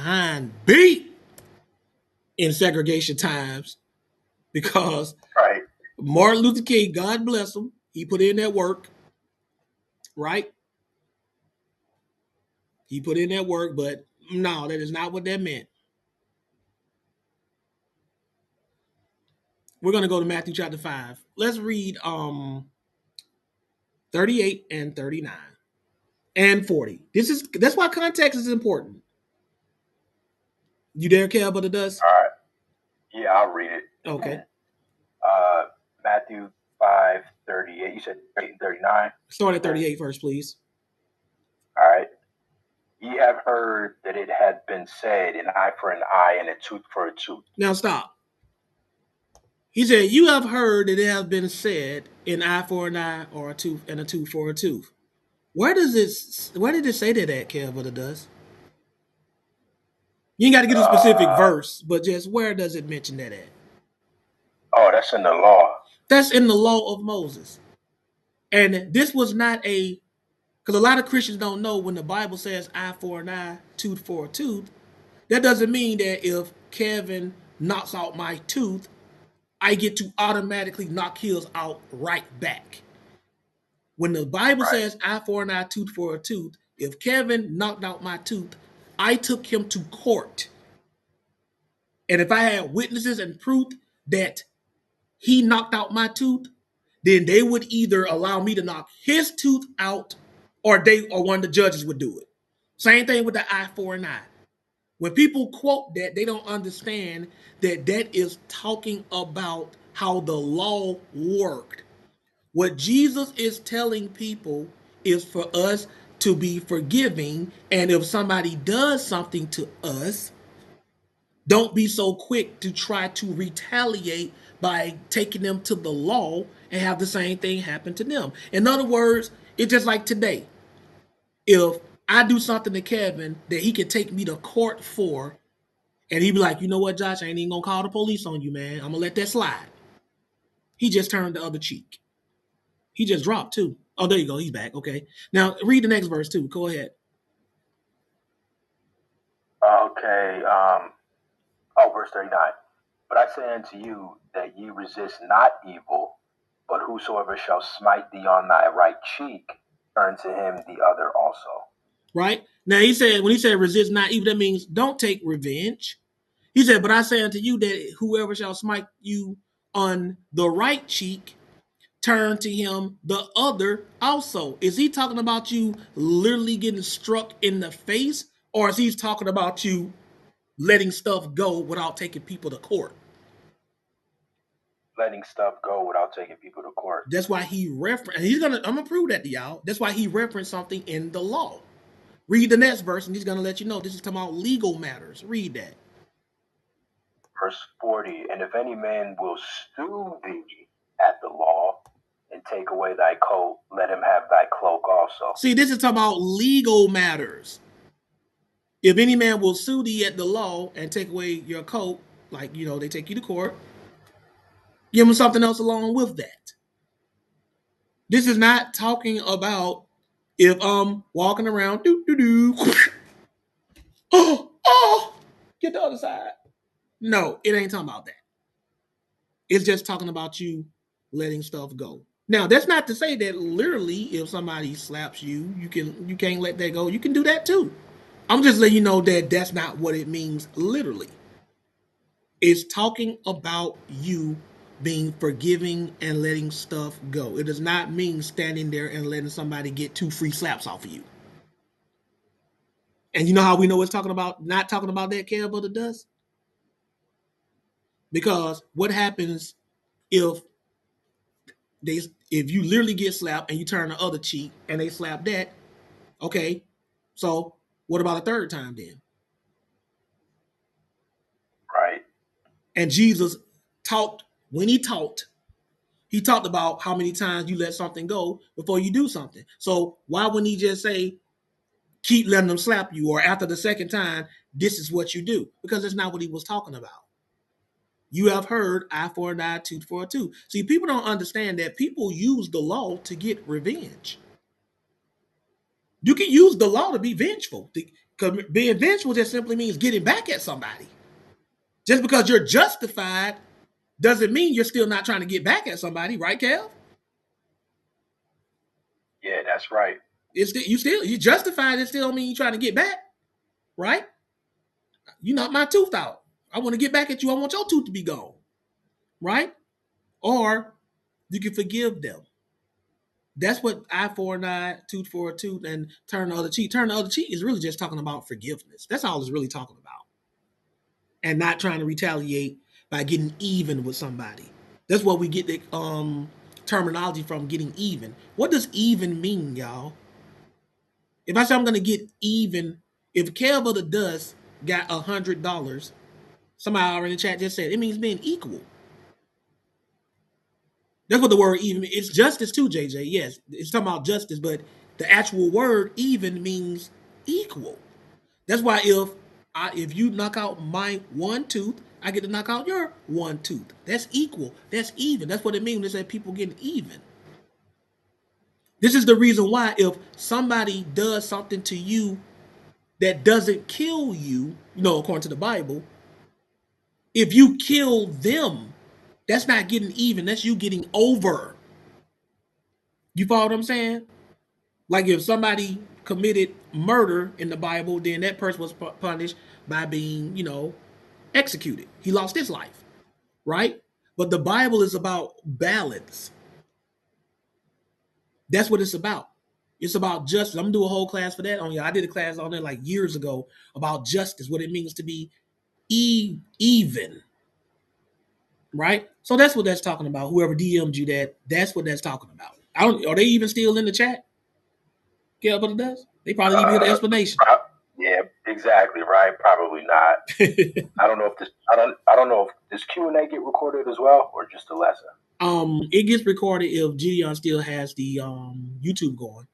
behind beat in segregation times because Right. Martin Luther King, God bless him, he put in that work, right? He put in that work, but no, that is not what that meant. We're gonna go to Matthew chapter 5. Let's read 38 and 39 and 40. That's why context is important. You dare care but it does? All right. Yeah, I'll read it. Okay. Uh, Matthew 5:38. You said 38 and 39. Start at 38 first, please. All right. Ye have heard that it had been said, an eye for an eye and a tooth for a tooth. Now stop. He said, "You have heard that it has been said, an eye for an eye, or a tooth and a tooth for a tooth." Where does this? Where did it say that at, Kev? But it does. You ain't got to get a specific Uh, verse, but just where does it mention that at? oh, that's in the law. That's in the law of Moses. And this was not a, because a lot of Christians don't know when the Bible says eye for an eye, tooth for a tooth. That doesn't mean that if Kevin knocks out my tooth, I get to automatically knock his out right back. When the Bible Right. says eye for an eye, tooth for a tooth, if Kevin knocked out my tooth, I took him to court. And if I had witnesses and proof that he knocked out my tooth, then they would either allow me to knock his tooth out or one of the judges would do it. Same thing with the eye for an eye. When people quote that, they don't understand that that is talking about how the law worked. What Jesus is telling people is for us to be forgiving, and if somebody does something to us, don't be so quick to try to retaliate by taking them to the law and have the same thing happen to them. In other words, it's just like today. If I do something to Kevin that he could take me to court for, and he'd be like, you know what, Josh, I ain't even gonna call the police on you, man. I'm gonna let that slide. He just turned the other cheek. He just dropped too. Oh, there you go. He's back. Okay. Now read the next verse too. Go ahead. Okay. Verse 39. But I say unto you that ye resist not evil, but whosoever shall smite thee on thy right cheek, turn to him the other also. Right? Now he said, when he said resist not evil, that means don't take revenge. He said, but I say unto you that whoever shall smite you on the right cheek, turn to him the other also. Is he talking about you literally getting struck in the face? Or is he talking about you letting stuff go without taking people to court? Letting stuff go without taking people to court. That's why he referenced, and I'm gonna prove that to y'all. That's why he referenced something in the law. Read the next verse, and he's gonna let you know this is talking about legal matters. Read that. Verse 40. And if any man will sue thee at the law and take away thy coat, let him have thy cloak also. See, this is talking about legal matters. If any man will sue thee at the law and take away your coat, like they take you to court, give him something else along with that. This is not talking about if I'm walking around, oh, get the other side. No, it ain't talking about that. It's just talking about you letting stuff go. Now, that's not to say that literally, if somebody slaps you, you can't let that go. You can do that too. I'm just letting you know that that's not what it means literally. It's talking about you being forgiving and letting stuff go. It does not mean standing there and letting somebody get two free slaps off of you. And you know how we know it's talking about not talking about that, Kev, but it does? Because what happens if they if you literally get slapped and you turn the other cheek and they slap that? Okay, so what about a third time then? Right. And Jesus talked when he talked about how many times you let something go before you do something. So why wouldn't he just say keep letting them slap you, or after the second time this is what you do? Because that's not what he was talking about. You have heard eye for an eye, tooth for a tooth. See, people don't understand that people use the law to get revenge. You can use the law to be vengeful. Because being vengeful just simply means getting back at somebody. Just because you're justified doesn't mean you're still not trying to get back at somebody, right, Kev? Yeah, that's right. You justified. It still don't mean you trying to get back, right? You knocked my tooth out. I want to get back at you. I want your tooth to be gone, right? Or you can forgive them. That's what eye for an eye, tooth for a tooth, and turn the other cheek. Turn the other cheek is really just talking about forgiveness. That's all it's really talking about. And not trying to retaliate by getting even with somebody. That's what we get the terminology from, getting even. What does even mean, y'all? If I say I'm gonna get even, if Kev of the Dust got $100, somebody already in the chat just said it means being equal. That's what the word even means. It's justice too, JJ. Yes, it's talking about justice, but the actual word even means equal. That's why if you knock out my one tooth, I get to knock out your one tooth. That's equal. That's even. That's what it means when they say people getting even. This is the reason why if somebody does something to you that doesn't kill you, according to the Bible, if you kill them, that's not getting even. That's you getting over. You follow what I'm saying? Like if somebody committed murder in the Bible, then that person was punished by being, executed. He lost his life, right? But the Bible is about balance. That's what it's about. It's about justice. I'm gonna do a whole class for that on you. I did a class on it like years ago about justice, what it means to be even, right? So that's what that's talking about. Whoever DM'd you that's what that's talking about. Are they even still in the chat? Yeah, but it does. They probably didn't even hear the explanation. Yeah, exactly right. Probably not. I don't know if this Q&A get recorded as well or just the lesson. It gets recorded if Gideon still has the YouTube going.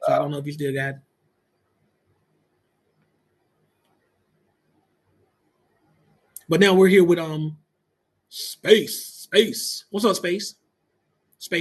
So I don't know if he still got it. But now we're here with Space. What's up, Space?